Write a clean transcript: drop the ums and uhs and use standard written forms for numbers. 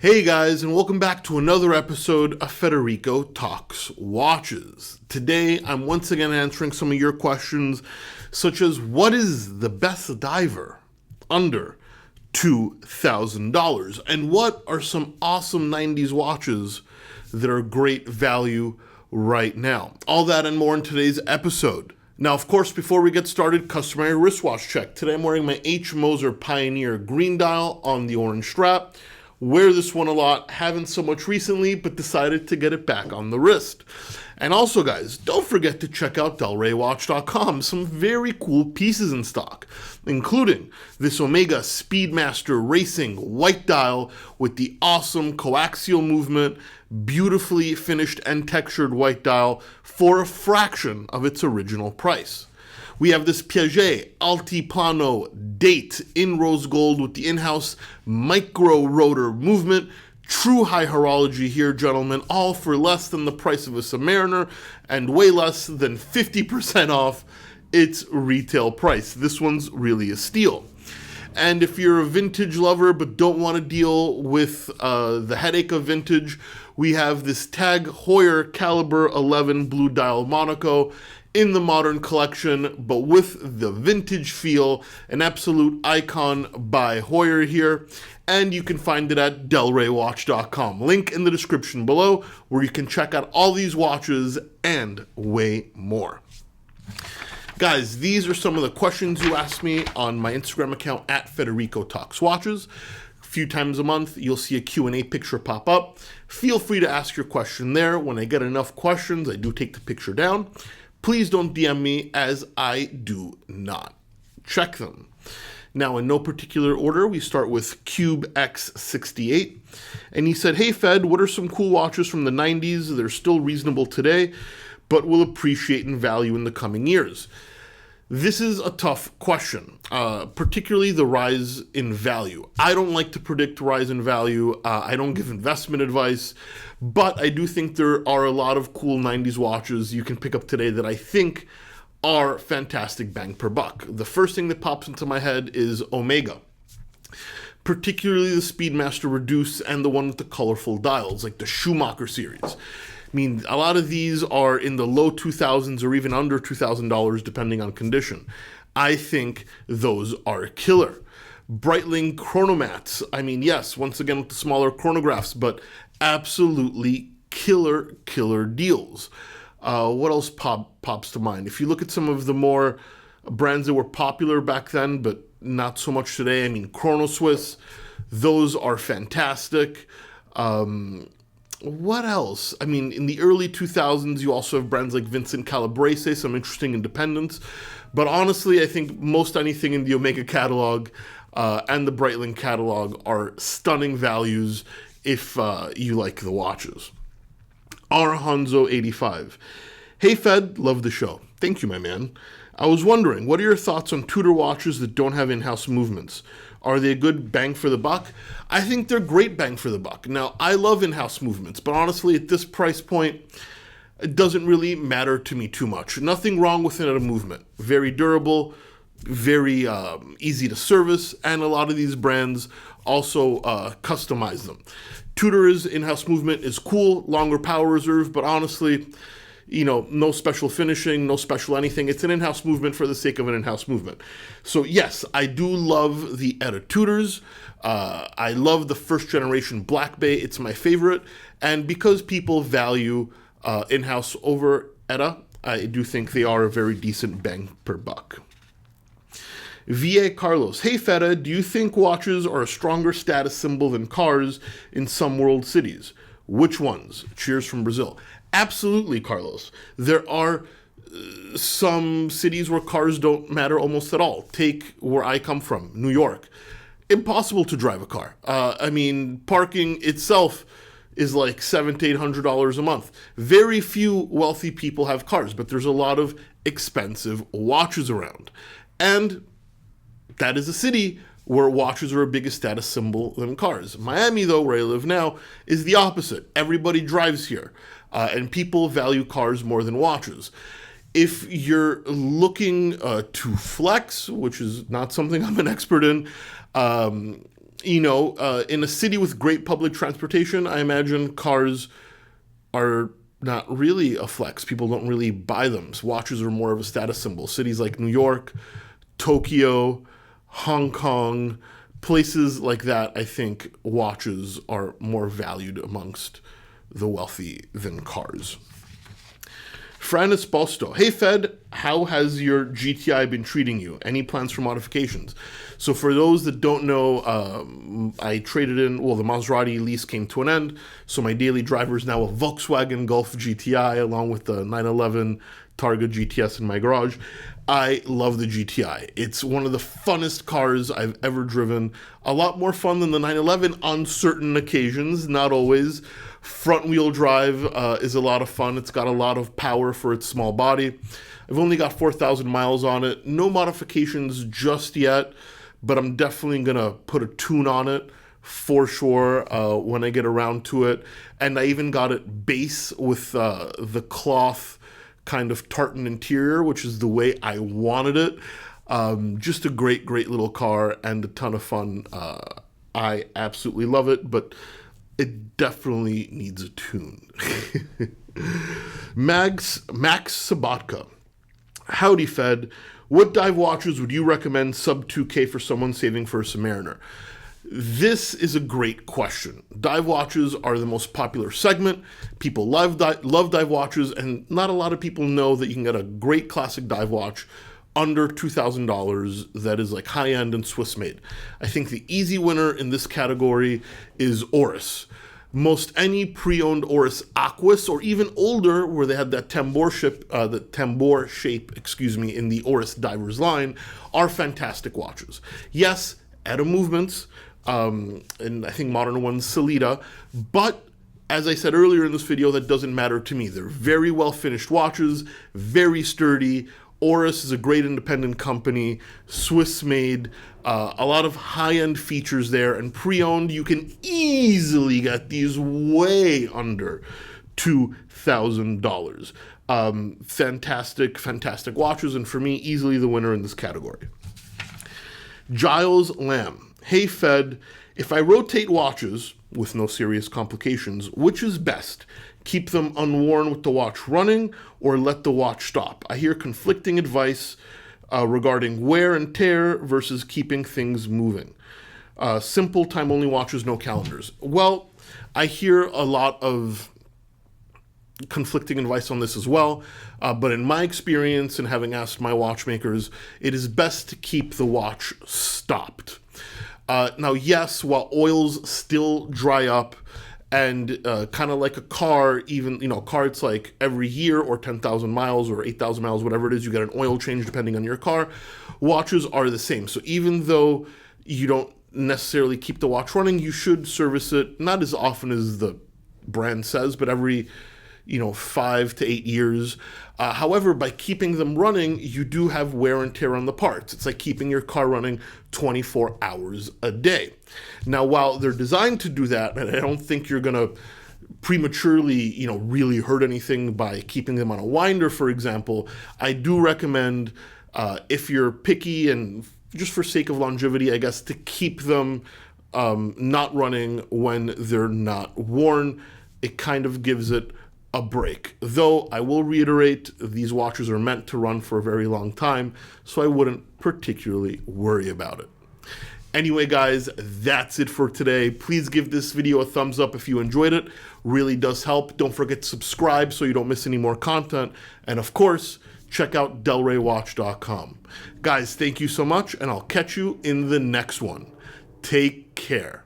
Hey guys, and welcome back to another episode of Federico Talks Watches. Today, I'm once again answering some of your questions, such as what is the best diver under $2,000? And what are some awesome 90s watches that are great value right now? All that and more in today's episode. Now, of course, before we get started, customary wristwatch check. Today I'm wearing my H. Moser Pioneer green dial on the orange strap. Wear this one a lot, haven't so much recently, but decided to get it back on the wrist. And also, guys, don't forget to check out DelReyWatch.com. Some very cool pieces in stock, including this Omega Speedmaster Racing white dial with the awesome coaxial movement, beautifully finished and textured white dial for a fraction of its original price. We have this Piaget Altiplano date in rose gold with the in-house micro rotor movement. True high horology here, gentlemen, all for less than the price of a Submariner and way less than 50% off its retail price. This one's really a steal. And if you're a vintage lover but don't want to deal with the headache of vintage, we have this TAG Heuer Caliber 11 Blue Dial Monaco in the modern collection, but with the vintage feel, an absolute icon by Heuer here. And you can find it at DelReyWatch.com. Link in the description below, where you can check out all these watches and way more. Guys, these are some of the questions you asked me on my Instagram account at Federico Talks Watches. A few times a month, you'll see a Q&A picture pop up. Feel free to ask your question there. When I get enough questions, I do take the picture down. Please don't DM me, as I do not check them. Now, in no particular order, we start with Cube X68. And he said, hey Fed, what are some cool watches from the 90s? They're still reasonable today, but will appreciate in value in the coming years. This is a tough question, particularly the rise in value. I don't like to predict rise in value. I don't give investment advice, but I do think there are a lot of cool 90s watches you can pick up today that I think are fantastic bang per buck. The first thing that pops into my head is Omega, particularly the Speedmaster Reduce and the one with the colorful dials, like the Schumacher series. I mean, a lot of these are in the low 2000s or even under $2,000 depending on condition. I think those are killer. Breitling Chronomats, I mean, yes, once again with the smaller chronographs, but absolutely killer deals. What else pops to mind? If you look at some of the more brands that were popular back then, but not so much today, I mean, Chrono Swiss, those are fantastic. What else? I mean, in the early 2000s, you also have brands like Vincent Calabrese, some interesting independents. But honestly, I think most anything in the Omega catalog and the Breitling catalog are stunning values if you like the watches. R. Hanzo 85. Hey Fed, love the show. Thank you, my man. I was wondering, what are your thoughts on Tudor watches that don't have in-house movements? Are they a good bang for the buck? I think they're great bang for the buck. Now, I love in-house movements, but honestly, at this price point, it doesn't really matter to me too much. Nothing wrong with it at a movement. Very durable, very easy to service, and a lot of these brands also customize them. Tudor's in-house movement is cool, longer power reserve, but honestly, you know, no special finishing, no special anything. It's an in-house movement for the sake of an in-house movement. So yes, I do love the Etta Tudors. I love the first generation Black Bay. It's my favorite. And because people value in-house over Etta, I do think they are a very decent bang per buck. V.A. Carlos. Hey Feta, do you think watches are a stronger status symbol than cars in some world cities? Which ones? Cheers from Brazil. Absolutely, Carlos. There are some cities where cars don't matter almost at all. Take where I come from, New York. Impossible to drive a car. I mean, parking itself is like $700 to $800 a month. Very few wealthy people have cars, but there's a lot of expensive watches around. And that is a city where watches are a bigger status symbol than cars. Miami, though, where I live now, is the opposite. Everybody drives here, and people value cars more than watches. If you're looking to flex, which is not something I'm an expert in, In a city with great public transportation, I imagine cars are not really a flex. People don't really buy them. So watches are more of a status symbol. Cities like New York, Tokyo, Hong Kong, places like that, I think watches are more valued amongst the wealthy than cars. Fran Esposto. Hey Fed, how has your GTI been treating you? Any plans for modifications? So for those that don't know, I traded in, the Maserati lease came to an end. So my daily driver is now a Volkswagen Golf GTI along with the 911 Targa GTS in my garage. I love the GTI. It's one of the funnest cars I've ever driven. A lot more fun than the 911 on certain occasions, not always. Front wheel drive is a lot of fun. It's got a lot of power for its small body. I've only got 4,000 miles on it. No modifications just yet, but I'm definitely going to put a tune on it for sure when I get around to it. And I even got it base with the cloth kind of tartan interior, which is the way I wanted it. Just a great little car and a ton of fun. I absolutely love it, but it definitely needs a tune. Max Sabatka. Howdy, Fed. What dive watches would you recommend sub 2K for someone saving for a Submariner? This is a great question. Dive watches are the most popular segment. People love dive watches, and not a lot of people know that you can get a great classic dive watch under $2,000 that is like high-end and Swiss-made. I think the easy winner in this category is Oris. Most any pre-owned Oris Aquas, or even older, where they had that tambour shape, in the Oris Divers line, are fantastic watches. Yes, Etta movements, and I think modern ones, Sellita, but as I said earlier in this video, that doesn't matter to me. They're very well finished watches, very sturdy. Oris is a great independent company, Swiss-made, a lot of high-end features there, and pre-owned, you can easily get these way under $2,000. Fantastic watches, and for me, easily the winner in this category. Giles Lamb. Hey Fed, if I rotate watches with no serious complications, which is best? Keep them unworn with the watch running or let the watch stop? I hear conflicting advice regarding wear and tear versus keeping things moving. Simple time-only watches, no calendars. Well, I hear a lot of conflicting advice on this as well, but in my experience and having asked my watchmakers, it is best to keep the watch stopped. Now, yes, while oils still dry up, and kind of like a car, even, a car, it's like every year or 10,000 miles or 8,000 miles, whatever it is, you get an oil change depending on your car. Watches are the same. So even though you don't necessarily keep the watch running, you should service it, not as often as the brand says, but every 5 to 8 years. However, by keeping them running, you do have wear and tear on the parts. It's like keeping your car running 24 hours a day. Now, while they're designed to do that, and I don't think you're going to prematurely, really hurt anything by keeping them on a winder, for example, I do recommend, if you're picky and just for sake of longevity, I guess, to keep them not running when they're not worn. It kind of gives it a break. Though I will reiterate, these watches are meant to run for a very long time, so I wouldn't particularly worry about it. Anyway, guys, that's it for today. Please give this video a thumbs up if you enjoyed it. Really does help. Don't forget to subscribe so you don't miss any more content. And of course, check out delraywatch.com. Guys, thank you so much, and I'll catch you in the next one. Take care.